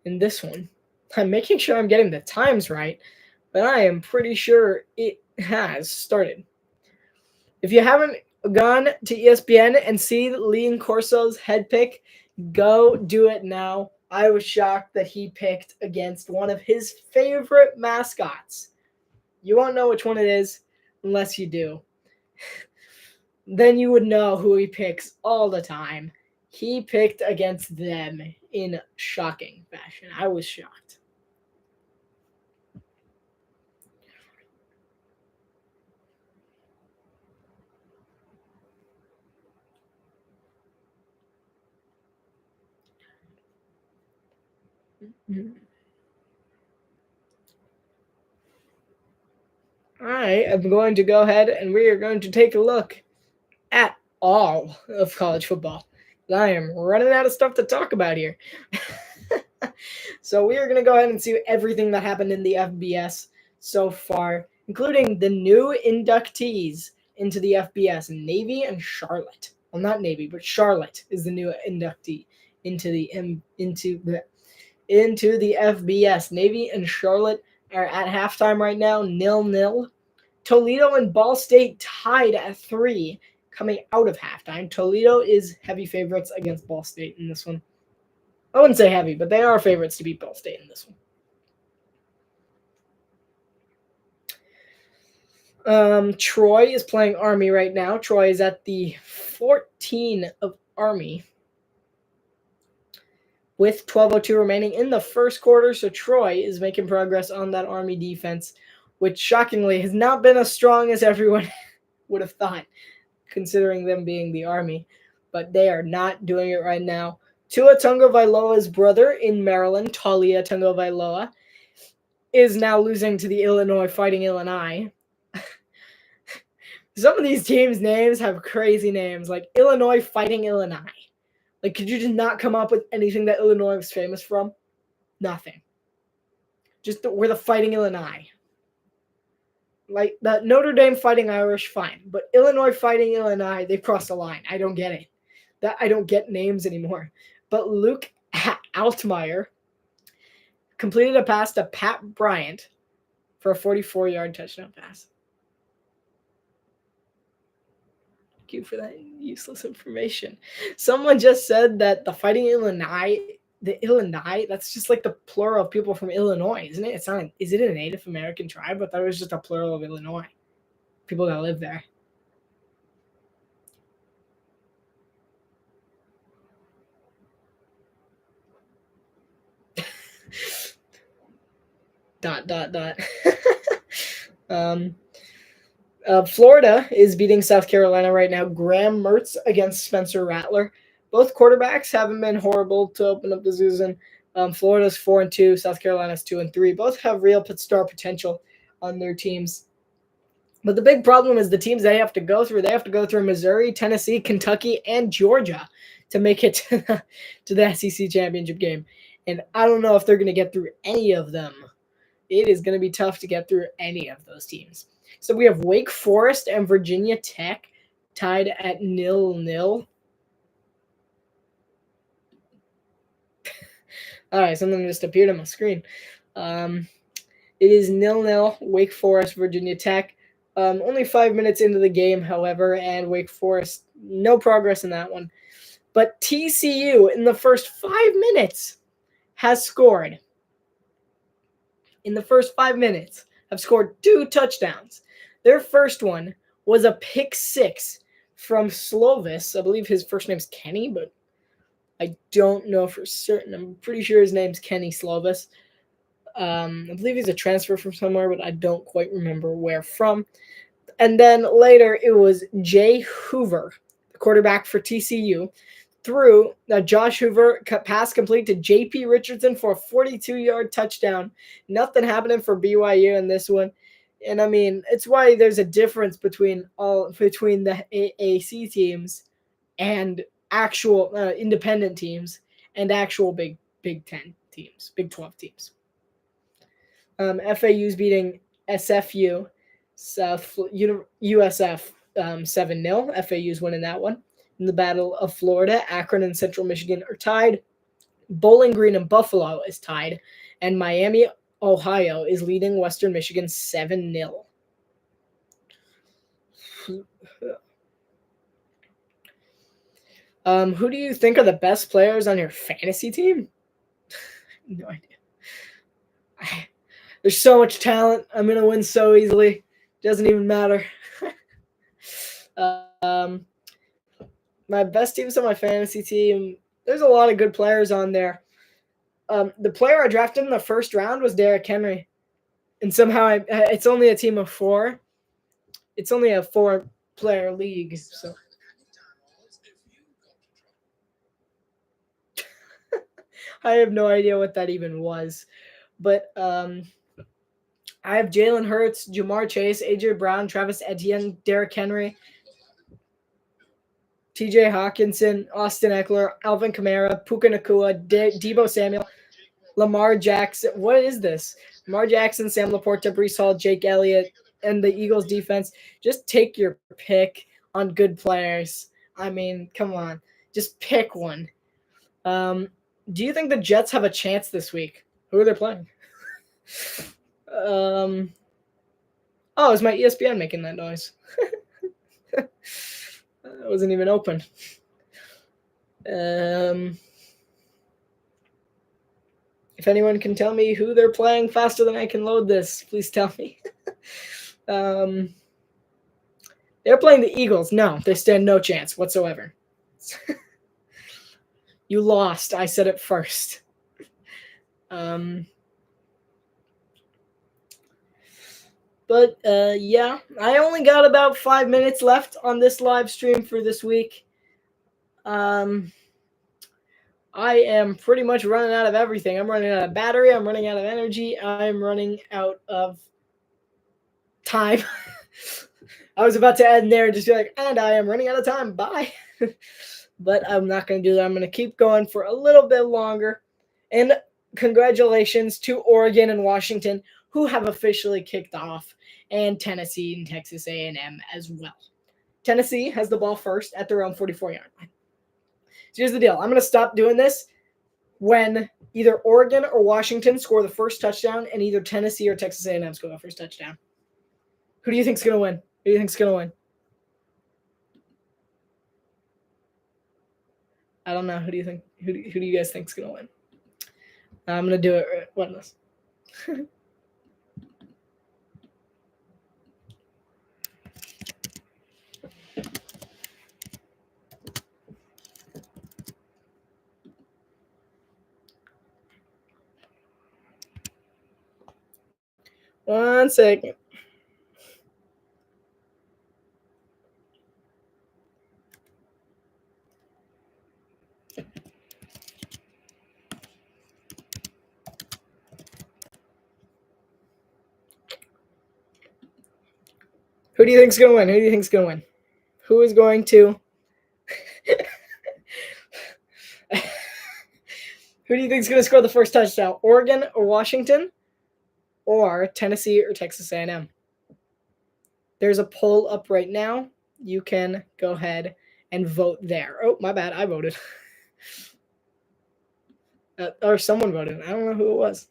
in this one. I'm making sure I'm getting the times right, but I am pretty sure it has started. If you haven't gone to ESPN and see Leon Corso's head pick, go do it now. I was shocked that he picked against one of his favorite mascots. You won't know which one it is unless you do. Then you would know who he picks all the time. He picked against them in shocking fashion. I was shocked. All right, I'm going to go ahead and we are going to take a look at all of college football. I am running out of stuff to talk about here. So we are going to go ahead and see everything that happened in the FBS so far, including the new inductees into the FBS, Navy and Charlotte. Well, not Navy, but Charlotte is the new inductee into the FBS. Navy and Charlotte are at halftime right now, 0-0. Toledo and Ball State tied at 3 coming out of halftime. Toledo is heavy favorites against Ball State in this one. I wouldn't say heavy, but they are favorites to beat Ball State in this one. Troy is playing Army right now. Troy is at the 14 of Army with 12:02 remaining in the first quarter. So Troy is making progress on that Army defense, which shockingly has not been as strong as everyone would have thought, considering them being the Army. But they are not doing it right now. Tua Tagovailoa's brother in Maryland, Talia Tagovailoa, is now losing to the Illinois Fighting Illini. Some of these teams' names have crazy names, like Illinois Fighting Illini. Like, could you just not come up with anything that Illinois was famous from? Nothing. We're the Fighting Illini. Like, the Notre Dame Fighting Irish, fine. But Illinois Fighting Illini, they've crossed the line. I don't get it. I don't get names anymore. But Luke Altmaier completed a pass to Pat Bryant for a 44-yard touchdown pass. Thank you for that useless information. Someone just said that the Fighting Illini, that's just like the plural of people from Illinois, isn't it? It's not. Is it a Native American tribe? I thought it was just a plural of Illinois. People that live there. Florida is beating South Carolina right now. Graham Mertz against Spencer Rattler. Both quarterbacks haven't been horrible to open up the season. Florida's 4-2. South Carolina's 2-3. Both have real star potential on their teams. But the big problem is the teams they have to go through. They have to go through Missouri, Tennessee, Kentucky, and Georgia to make it to the SEC championship game. And I don't know if they're going to get through any of them. It is going to be tough to get through any of those teams. So we have Wake Forest and Virginia Tech tied at 0-0. All right, something just appeared on my screen. It is 0-0, Wake Forest, Virginia Tech. Only 5 minutes into the game, however, and Wake Forest, no progress in that one. But TCU, in the first 5 minutes, has scored. In the first 5 minutes, have scored 2 touchdowns. Their first one was a pick 6 from Slovis. I believe his first name's Kenny, but I don't know for certain. I'm pretty sure his name's Kenny Slovis. I believe he's a transfer from somewhere, but I don't quite remember where from. And then later it was Jay Hoover, the quarterback for TCU, threw Josh Hoover pass complete to J.P. Richardson for a 42-yard touchdown. Nothing happening for BYU in this one. And I mean, it's why there's a difference between the AAC teams and actual independent teams and actual Big 10 teams, Big 12 teams. FAU's beating SFU, USF 7-0. FAU's winning that one. In the Battle of Florida, Akron and Central Michigan are tied. Bowling Green and Buffalo is tied. And Miami, Ohio is leading Western Michigan 7-0. Who do you think are the best players on your fantasy team? No idea. There's so much talent. I'm going to win so easily. Doesn't even matter. My best teams on my fantasy team, there's a lot of good players on there. The player I drafted in the first round was Derrick Henry. And somehow it's only a team of 4. It's only a 4-player league. So I have no idea what that even was. But I have Jalen Hurts, Jamar Chase, AJ Brown, Travis Etienne, Derrick Henry, TJ Hawkinson, Austin Eckler, Alvin Kamara, Puka Nacua, Deebo Samuel, Lamar Jackson. What is this? Lamar Jackson, Sam Laporta, Breece Hall, Jake Elliott, and the Eagles defense. Just take your pick on good players. I mean, come on. Just pick one. Do you think the Jets have a chance this week? Who are they playing? Oh, is my ESPN making that noise? It wasn't even open. If anyone can tell me who they're playing faster than I can load this, please tell me. They're playing the Eagles. No, they stand no chance whatsoever. You lost. I said it first. But yeah, I only got about 5 minutes left on this live stream for this week. I am pretty much running out of everything. I'm running out of battery. I'm running out of energy. I'm running out of time. I was about to end there and just be like, and I am running out of time. Bye. But I'm not going to do that. I'm going to keep going for a little bit longer. And congratulations to Oregon and Washington, who have officially kicked off, and Tennessee and Texas A&M as well. Tennessee has the ball first at their own 44-yard line. So here's the deal. I'm going to stop doing this when either Oregon or Washington score the first touchdown and either Tennessee or Texas A&M score the first touchdown. Who do you think's going to win? Who do you think's going to win? I don't know. Who do you think? Who do you guys think's going to win? I'm going to do it right. What else? One second. Who do you think's going to win? Who do you think's going to win? Who is going to? Who do you think's going to score the first touchdown? Oregon or Washington, or Tennessee or Texas A&M? There's a poll up right now. You can go ahead and vote there. Oh, my bad. I voted. Or someone voted. I don't know who it was.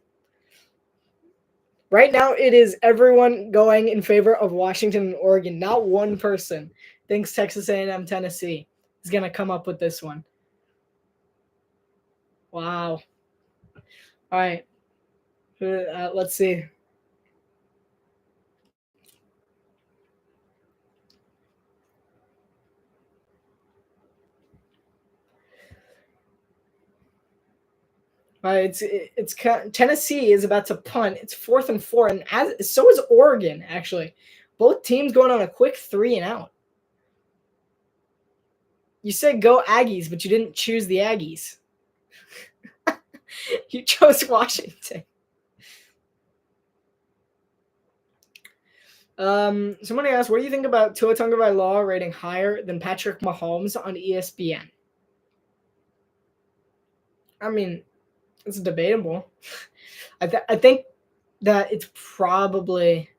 Right now, it is everyone going in favor of Washington and Oregon. Not one person thinks Texas A&M Tennessee is going to come up with this one. Wow. All right. Let's see. Tennessee is about to punt. It's 4th and 4, and so is Oregon. Actually, both teams going on a quick 3 and out. You said go Aggies, but you didn't choose the Aggies. You chose Washington. Somebody asked, what do you think about Tua Tagovailoa rating higher than Patrick Mahomes on ESPN? I mean, it's debatable. I think that it's probably.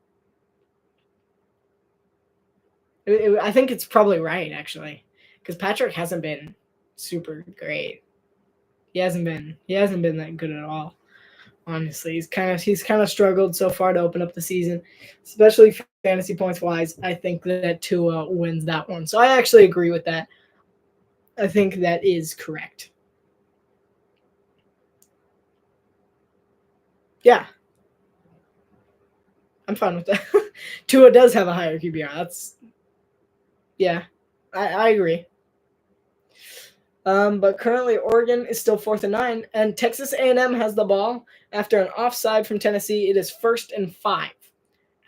I think it's probably right, actually, because Patrick hasn't been super great. He hasn't been that good at all. Honestly, he's kind of struggled so far to open up the season, especially fantasy points wise. I think that Tua wins that one, so I actually agree with that. I think that is correct. Yeah, I'm fine with that. Tua does have a higher QBR. I agree. But currently Oregon is still 4th and 9, and Texas A&M has the ball after an offside from Tennessee. It is 1st and 5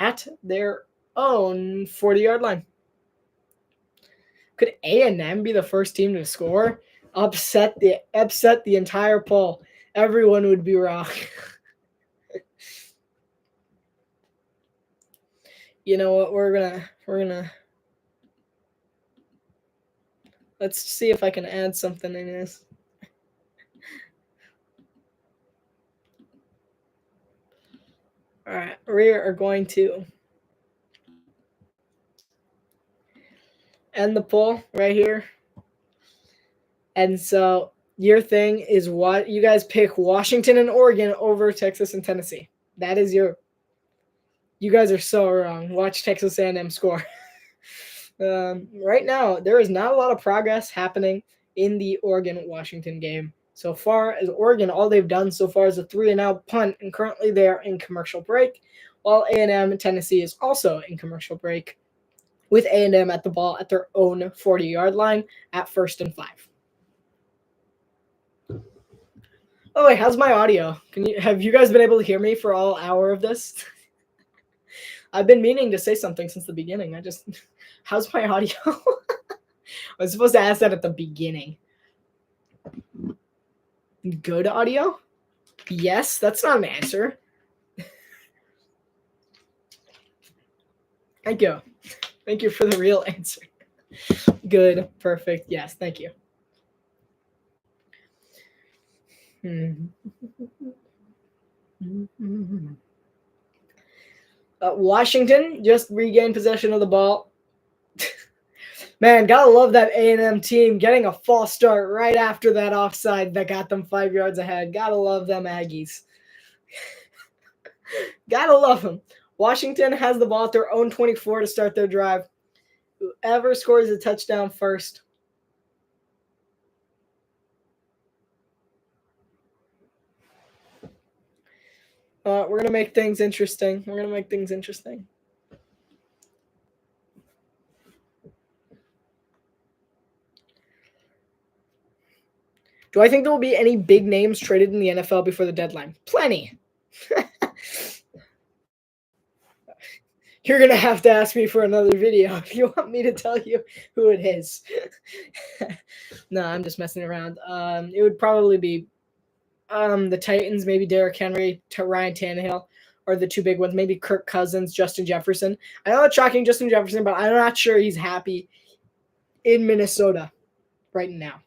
at their own 40-yard line. Could A&M be the first team to score? Upset the entire poll. Everyone would be wrong. You know what? We're gonna. Let's see if I can add something in this. All right, we are going to end the poll right here. And so your thing is what you guys pick Washington and Oregon over Texas and Tennessee. That is your. You guys are so wrong. Watch Texas A&M score. Right now, there is not a lot of progress happening in the Oregon-Washington game. So far as Oregon, all they've done so far is a 3-and-out punt, and currently they are in commercial break, while A&M and Tennessee is also in commercial break, with A&M at the ball at their own 40-yard line at 1st and 5. Oh wait, how's my audio? Have you guys been able to hear me for all hour of this? I've been meaning to say something since the beginning. How's my audio? I was supposed to ask that at the beginning. Good audio? Yes, that's not an answer. Thank you. Thank you for the real answer. Good, perfect. Yes, thank you. Washington just regained possession of the ball. Man, gotta love that A&M team getting a false start right after that offside that got them 5 yards ahead. Gotta love them Aggies. Gotta love them. Washington has the ball at their own 24 to start their drive. Whoever scores a touchdown first. We're going to make things interesting. Do I think there will be any big names traded in the NFL before the deadline? Plenty. You're going to have to ask me for another video if you want me to tell you who it is. No, I'm just messing around. It would probably be the Titans, maybe Derrick Henry, Ryan Tannehill, are the two big ones. Maybe Kirk Cousins, Justin Jefferson. I know it's shocking, Justin Jefferson, but I'm not sure he's happy in Minnesota right now.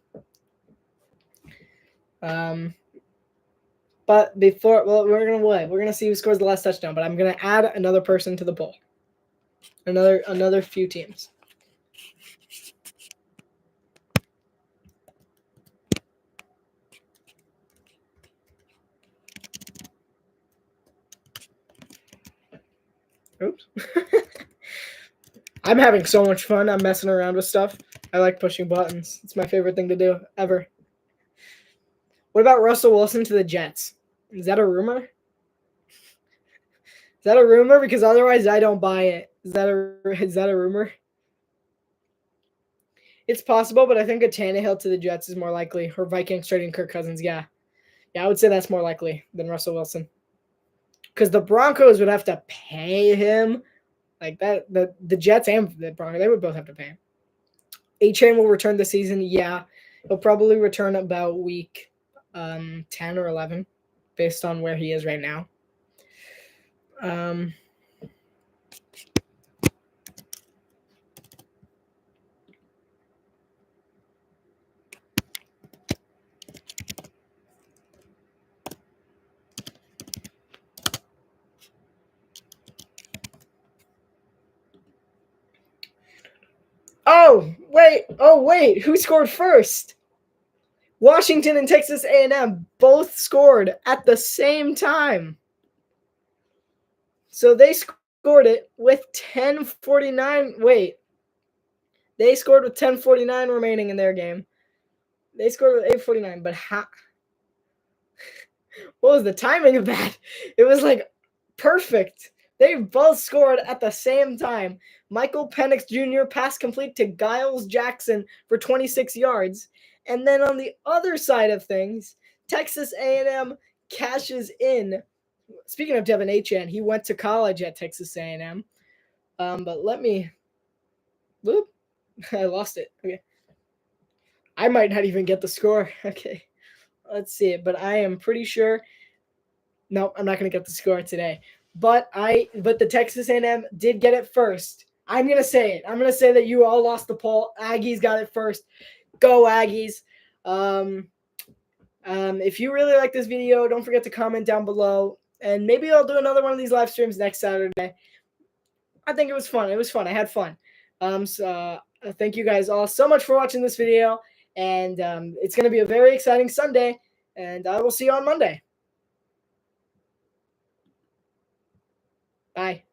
But we're gonna wait. We're gonna see who scores the last touchdown. But I'm gonna add another person to the poll. Another few teams. Oops. I'm having so much fun. I'm messing around with stuff. I like pushing buttons. It's my favorite thing to do ever. What about Russell Wilson to the Jets? Is that a rumor? Is that a rumor? Because otherwise I don't buy it. Is that a rumor? It's possible, but I think a Tannehill to the Jets is more likely. Or Vikings trading Kirk Cousins. Yeah. Yeah, I would say that's more likely than Russell Wilson. Because the Broncos would have to pay him like that. The Jets and the Broncos, they would both have to pay him. A-Chain will return this season. Yeah, he'll probably return about week 10 or 11 based on where he is right now. Oh, wait. Who scored first? Washington and Texas A&M both scored at the same time. So they scored it with 10:49. Wait. They scored with 10:49 remaining in their game. They scored with 8:49, but how? What was the timing of that? It was like perfect. They both scored at the same time. Michael Penix Jr. pass complete to Giles Jackson for 26 yards. And then on the other side of things, Texas A&M cashes in. Speaking of Devin Achane, he went to college at Texas A&M. But let me. Whoop. I lost it. Okay. I might not even get the score. Okay. Let's see it. But I am pretty sure. No, I'm not going to get the score today. But the Texas A&M did get it first. I'm going to say it. I'm going to say that you all lost the poll. Aggies got it first. Go Aggies. If you really like this video, don't forget to comment down below. And maybe I'll do another one of these live streams next Saturday. I think it was fun. It was fun. I had fun. Thank you guys all so much for watching this video. And it's going to be a very exciting Sunday. And I will see you on Monday. Bye.